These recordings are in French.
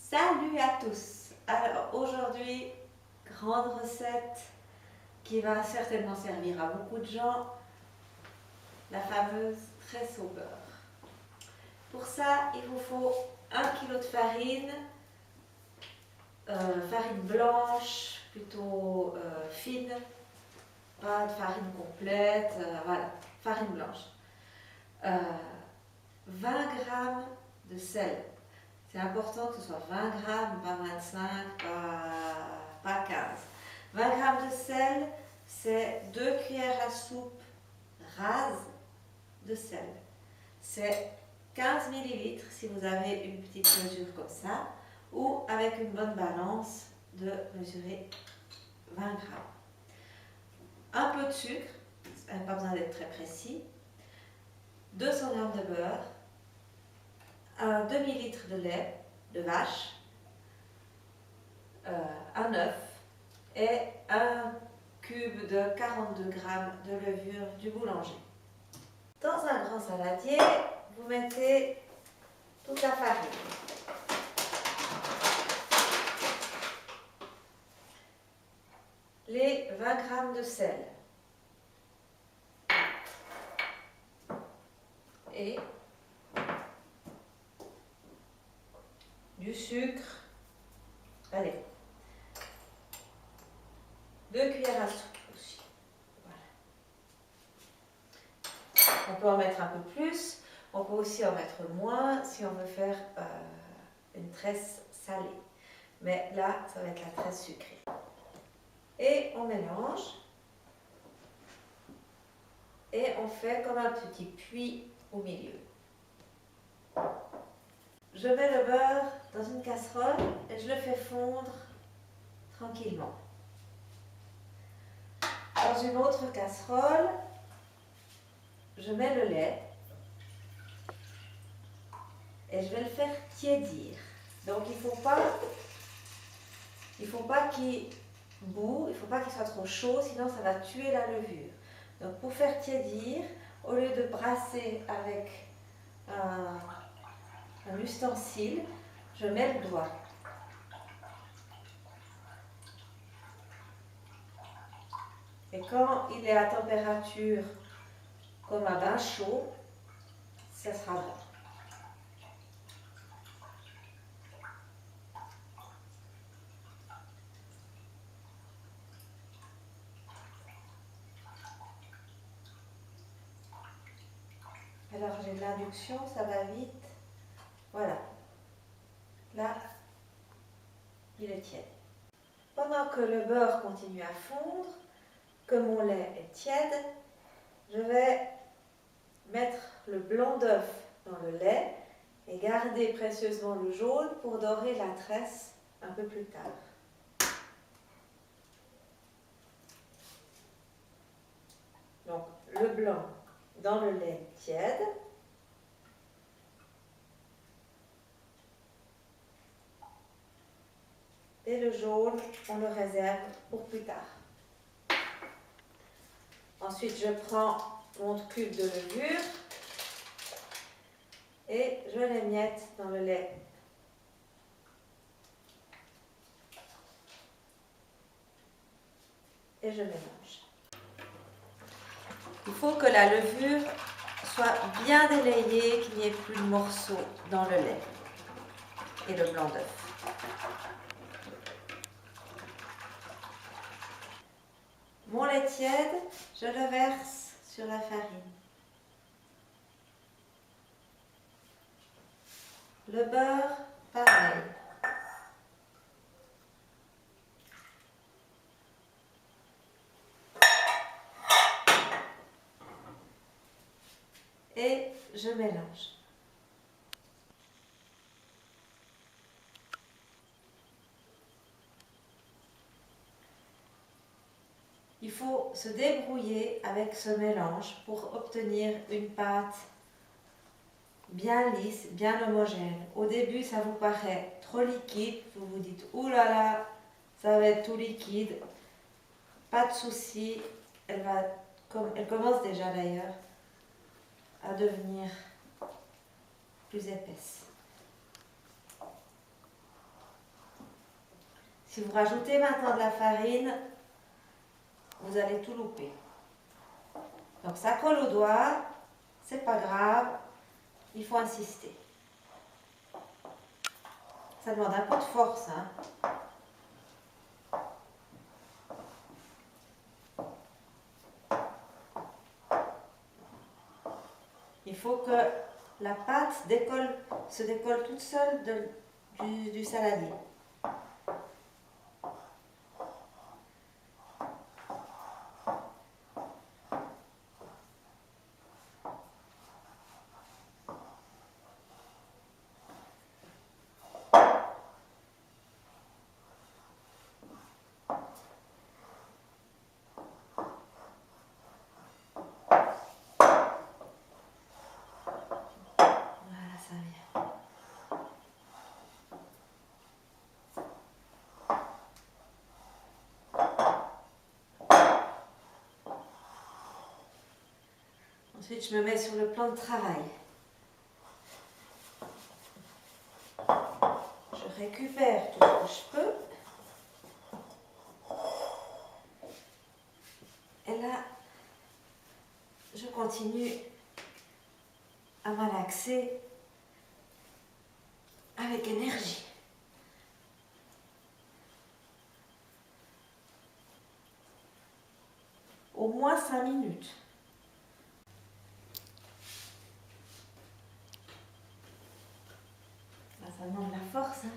Salut à tous! Alors aujourd'hui, grande recette qui va certainement servir à beaucoup de gens, la fameuse tresse au beurre. Pour ça, il vous faut 1 kg de farine, farine blanche, plutôt fine, pas de farine complète, voilà, farine blanche. 20 g de sel. C'est important que ce soit 20 grammes, pas 25, pas 15. 20 g de sel, c'est 2 cuillères à soupe rases de sel. C'est 15 ml si vous avez une petite mesure comme ça, ou avec une bonne balance de mesurer 20 g. Un peu de sucre, pas besoin d'être très précis, 200 g de beurre, un demi-litre de lait de vache, un œuf et un cube de 42 g de levure du boulanger. Dans un grand saladier, vous mettez toute la farine. Les 20 g de sel. Et du sucre. Allez. 2 cuillères à soupe aussi. Voilà. On peut en mettre un peu plus. On peut aussi en mettre moins si on veut faire une tresse salée. Mais là, ça va être la tresse sucrée. Et on mélange. Et on fait comme un petit puits au milieu. Je mets le beurre dans une casserole et je le fais fondre tranquillement. Dans une autre casserole, je mets le lait et je vais le faire tiédir. Donc il ne faut pas qu'il bout, il ne faut pas qu'il soit trop chaud, sinon ça va tuer la levure. Donc pour faire tiédir, au lieu de brasser avec un ustensile, je mets le doigt. Et quand il est à température comme un bain chaud, ça sera bon. Alors j'ai de l'induction, ça va vite. Voilà. Là, il est tiède. Pendant que le beurre continue à fondre, que mon lait est tiède, je vais mettre le blanc d'œuf dans le lait et garder précieusement le jaune pour dorer la tresse un peu plus tard. Donc le blanc dans le lait tiède. Et le jaune, on le réserve pour plus tard. Ensuite, je prends mon cube de levure et je l'émiette dans le lait. Et je mélange. Il faut que la levure soit bien délayée, qu'il n'y ait plus de morceaux dans le lait et le blanc d'œuf. Mon lait tiède, je le verse sur la farine. Le beurre, pareil. Et je mélange. Il faut se débrouiller avec ce mélange pour obtenir une pâte bien lisse, bien homogène. Au début, ça vous paraît trop liquide, vous vous dites « Ouh là là, ça va être tout liquide ». Pas de souci, elle commence déjà d'ailleurs à devenir plus épaisse. Si vous rajoutez maintenant de la farine, vous allez tout louper. Donc ça colle au doigt, c'est pas grave, il faut insister. Ça demande un peu de force, hein. Il faut que la pâte se décolle toute seule du saladier. Voilà, ça vient. Ensuite, je me mets sur le plan de travail. Je récupère tout ce que je peux. Et là, je continue à malaxer avec énergie. Au moins 5 minutes. Là, ça demande de la force, hein.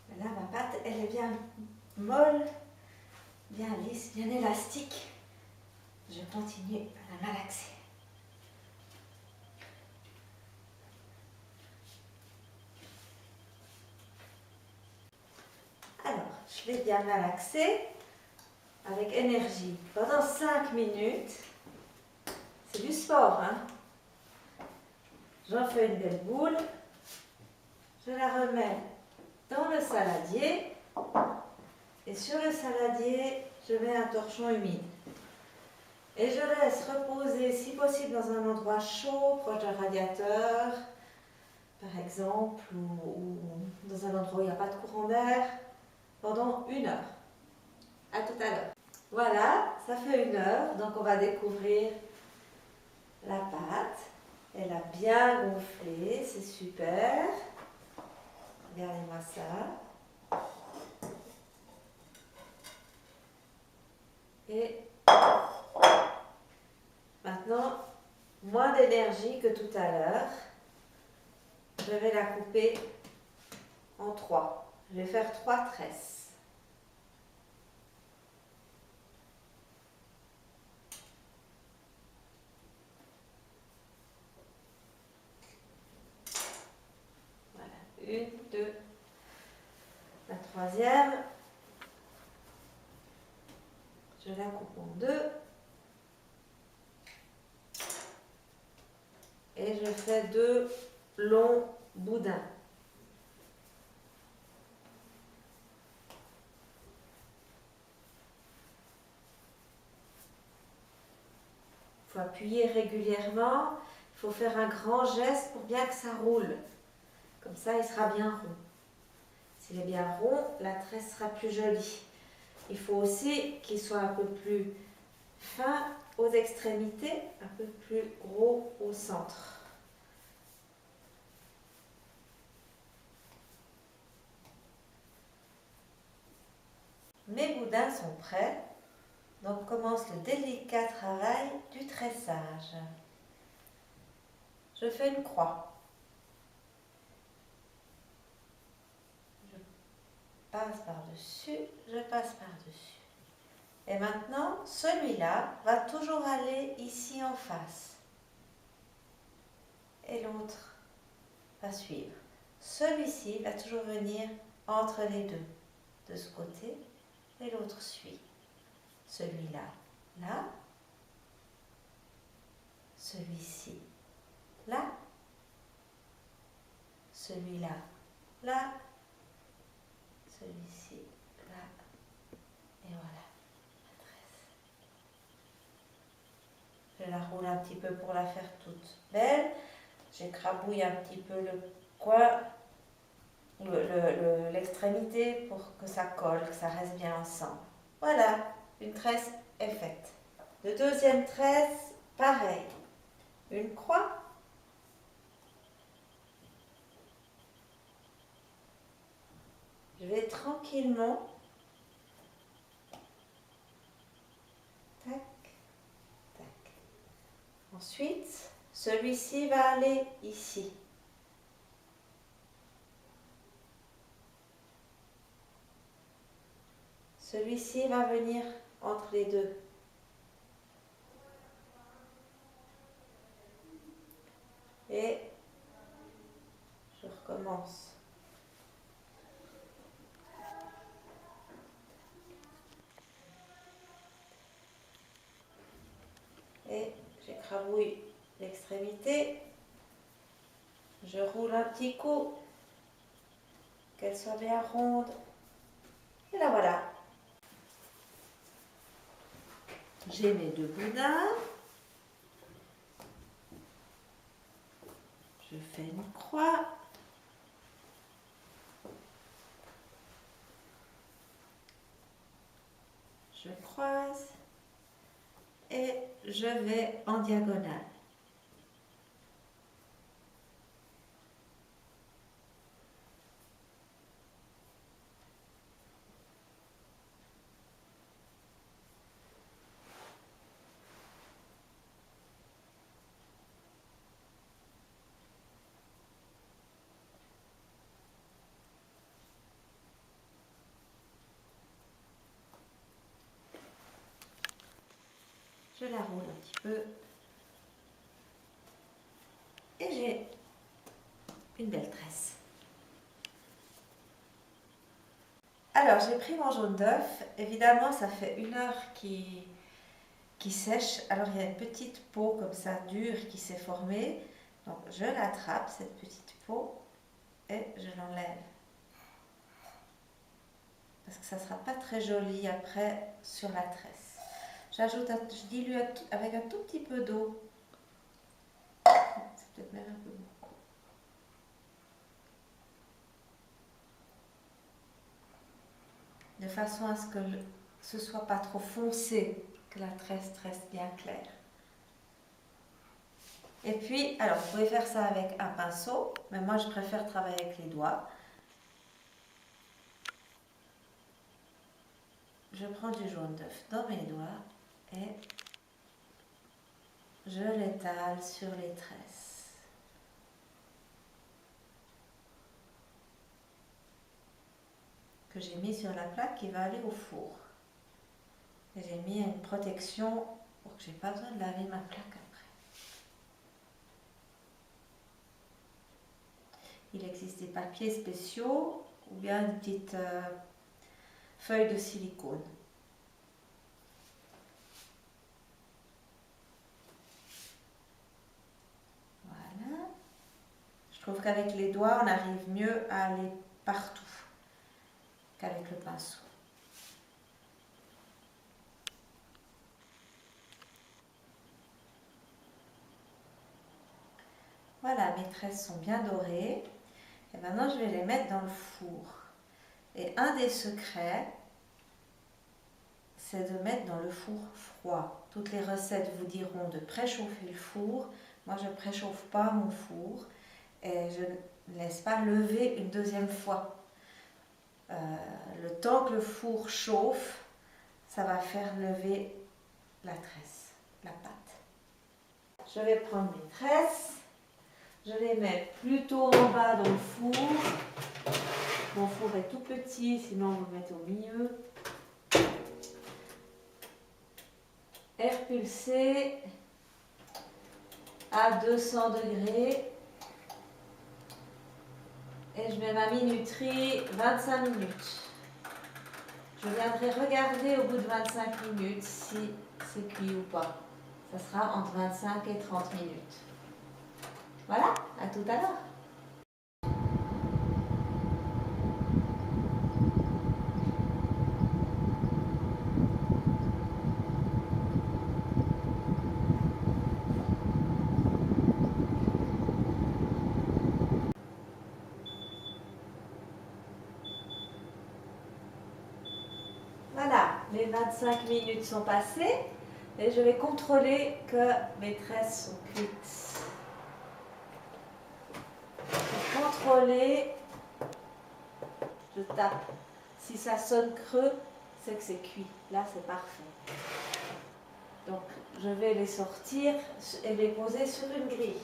Mais là, ma pâte, elle est bien molle, bien lisse, bien élastique. Je continue à la malaxer. Alors, je l'ai bien malaxé avec énergie pendant 5 minutes. C'est du sport, hein. J'en fais une belle boule. Je la remets dans le saladier. Et sur le saladier, je mets un torchon humide. Et je laisse reposer, si possible, dans un endroit chaud, proche d'un radiateur, par exemple, ou dans un endroit où il n'y a pas de courant d'air, pendant 1 heure. À tout à l'heure. Voilà, ça fait 1 heure, donc on va découvrir la pâte. Elle a bien gonflé, c'est super. Regardez-moi ça. Et maintenant, moins d'énergie que tout à l'heure. Je vais la couper en 3. Je vais faire 3 tresses. Voilà, 1, 2. La troisième, je la coupe en 2. Et je fais 2 longs boudins. Il faut appuyer régulièrement. Il faut faire un grand geste pour bien que ça roule. Comme ça, il sera bien rond. S'il est bien rond, la tresse sera plus jolie. Il faut aussi qu'il soit un peu plus fin aux extrémités, un peu plus gros au centre. Mes boudins sont prêts, donc commence le délicat travail du tressage. Je fais une croix. Je passe par-dessus, je passe par-dessus. Et maintenant, celui-là va toujours aller ici en face. Et l'autre va suivre. Celui-ci va toujours venir entre les deux, de ce côté, et l'autre suit. Celui-là, là. Celui-ci, là. Celui-là, là. Celui-ci, là. Et voilà, la tresse. Je la roule un petit peu pour la faire toute belle. J'écrabouille un petit peu coin, l'extrémité pour que ça colle, que ça reste bien ensemble. Voilà, une tresse est faite. Le deuxième tresse, pareil, une croix. Je vais tranquillement, tac, tac. Ensuite, celui-ci va aller ici. Celui-ci va venir entre les deux. Et je recommence. Et j'écrabouille l'extrémité. Je roule un petit coup, qu'elle soit bien ronde. Et là voilà. J'ai mes deux boudins. Je fais une croix. Je croise. Et je vais en diagonale. Je la roule un petit peu. Et j'ai une belle tresse. Alors, j'ai pris mon jaune d'œuf. Évidemment, ça fait 1 heure qui sèche. Alors, il y a une petite peau comme ça, dure, qui s'est formée. Donc, je l'attrape, cette petite peau, et je l'enlève. Parce que ça ne sera pas très joli après sur la tresse. Je dilue avec un tout petit peu d'eau. C'est peut-être même un peu beaucoup. De façon à ce que ce ne soit pas trop foncé, que la tresse reste bien claire. Et puis, alors vous pouvez faire ça avec un pinceau, mais moi je préfère travailler avec les doigts. Je prends du jaune d'œuf dans mes doigts et je l'étale sur les tresses. Que j'ai mis sur la plaque qui va aller au four. Et j'ai mis une protection pour que je n'ai pas besoin de laver ma plaque après. Il existe des papiers spéciaux ou bien une petite feuille de silicone. Voilà. Je trouve qu'avec les doigts, on arrive mieux à aller partout qu'avec le pinceau. Voilà, mes tresses sont bien dorées. Et maintenant, je vais les mettre dans le four. Et un des secrets, c'est de mettre dans le four froid. Toutes les recettes vous diront de préchauffer le four. Moi, je ne préchauffe pas mon four et je ne laisse pas lever une deuxième fois. Le temps que le four chauffe, ça va faire lever la tresse, la pâte. Je vais prendre mes tresses. Je les mets plutôt en bas dans le four. Mon four est tout petit, sinon vous le mettez au milieu. Air pulsé à 200 degrés. Et je mets ma minuterie 25 minutes. Je viendrai regarder au bout de 25 minutes si c'est cuit ou pas. Ça sera entre 25 et 30 minutes. Voilà, à tout à l'heure. 25 minutes sont passées et je vais contrôler que mes tresses sont cuites. Je vais contrôler, je tape. Si ça sonne creux, c'est que c'est cuit. Là, c'est parfait. Donc, je vais les sortir et les poser sur une grille.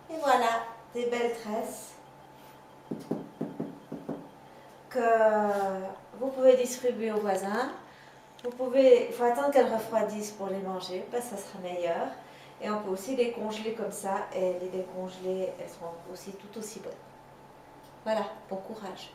Et voilà, des belles tresses que vous pouvez distribuer aux voisins. Il faut attendre qu'elles refroidissent pour les manger, parce que ça sera meilleur. Et on peut aussi les congeler comme ça, et les décongeler, elles seront aussi tout aussi bonnes. Voilà, bon courage.